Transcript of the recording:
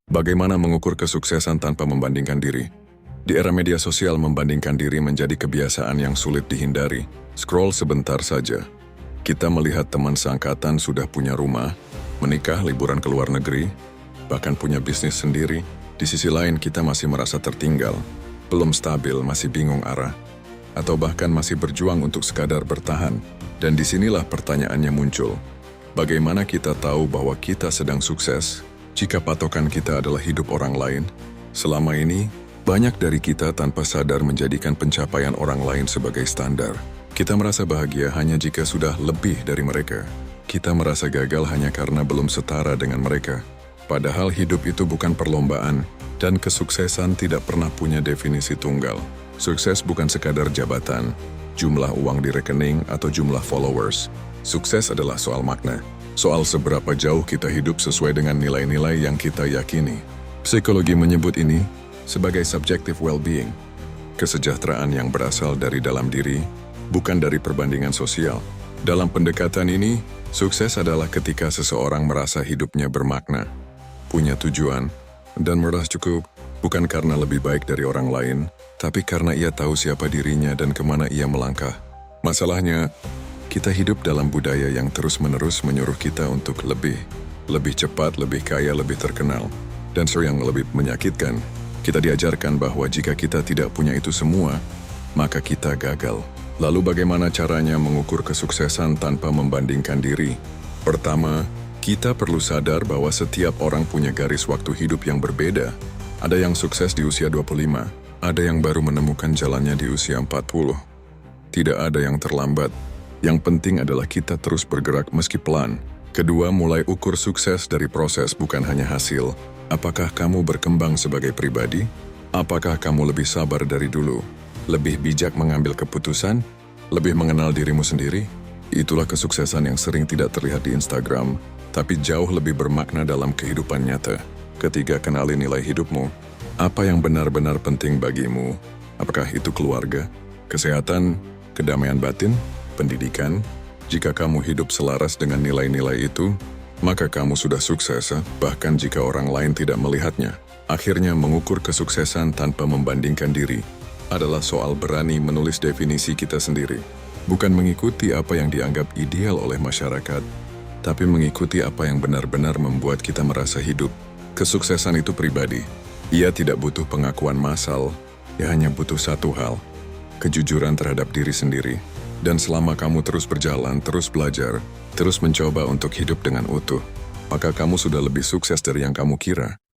Bagaimana mengukur kesuksesan tanpa membandingkan diri? Di era media sosial, membandingkan diri menjadi kebiasaan yang sulit dihindari. Scroll sebentar saja. Kita melihat teman seangkatan sudah punya rumah, menikah, liburan ke luar negeri, bahkan punya bisnis sendiri. Di sisi lain, kita masih merasa tertinggal, belum stabil, masih bingung arah, atau bahkan masih berjuang untuk sekadar bertahan. Dan disinilah pertanyaannya muncul. Bagaimana kita tahu bahwa kita sedang sukses jika patokan kita adalah hidup orang lain? Selama ini, banyak dari kita tanpa sadar menjadikan pencapaian orang lain sebagai standar. Kita merasa bahagia hanya jika sudah lebih dari mereka. Kita merasa gagal hanya karena belum setara dengan mereka. Padahal hidup itu bukan perlombaan, dan kesuksesan tidak pernah punya definisi tunggal. Sukses bukan sekadar jabatan, jumlah uang di rekening, atau jumlah followers. Sukses adalah soal makna. Soal seberapa jauh kita hidup sesuai dengan nilai-nilai yang kita yakini. Psikologi menyebut ini sebagai subjective well-being, kesejahteraan yang berasal dari dalam diri, bukan dari perbandingan sosial. Dalam pendekatan ini, sukses adalah ketika seseorang merasa hidupnya bermakna, punya tujuan, dan merasa cukup, bukan karena lebih baik dari orang lain, tapi karena ia tahu siapa dirinya dan kemana ia melangkah. Masalahnya, kita hidup dalam budaya yang terus-menerus menyuruh kita untuk lebih cepat, lebih kaya, lebih terkenal. Dan yang lebih menyakitkan, kita diajarkan bahwa jika kita tidak punya itu semua, maka kita gagal. Lalu bagaimana caranya mengukur kesuksesan tanpa membandingkan diri? Pertama, kita perlu sadar bahwa setiap orang punya garis waktu hidup yang berbeda. Ada yang sukses di usia 25, ada yang baru menemukan jalannya di usia 40. Tidak ada yang terlambat. Yang penting adalah kita terus bergerak meski pelan. Kedua, mulai ukur sukses dari proses, bukan hanya hasil. Apakah kamu berkembang sebagai pribadi? Apakah kamu lebih sabar dari dulu? Lebih bijak mengambil keputusan? Lebih mengenal dirimu sendiri? Itulah kesuksesan yang sering tidak terlihat di Instagram, tapi jauh lebih bermakna dalam kehidupan nyata. Ketiga, kenali nilai hidupmu. Apa yang benar-benar penting bagimu? Apakah itu keluarga, kesehatan, kedamaian batin, pendidikan? Jika kamu hidup selaras dengan nilai-nilai itu, maka kamu sudah sukses, bahkan jika orang lain tidak melihatnya. Akhirnya, mengukur kesuksesan tanpa membandingkan diri adalah soal berani menulis definisi kita sendiri. Bukan mengikuti apa yang dianggap ideal oleh masyarakat, tapi mengikuti apa yang benar-benar membuat kita merasa hidup. Kesuksesan itu pribadi. Ia tidak butuh pengakuan massal, ia hanya butuh satu hal, kejujuran terhadap diri sendiri. Dan selama kamu terus berjalan, terus belajar, terus mencoba untuk hidup dengan utuh, maka kamu sudah lebih sukses dari yang kamu kira.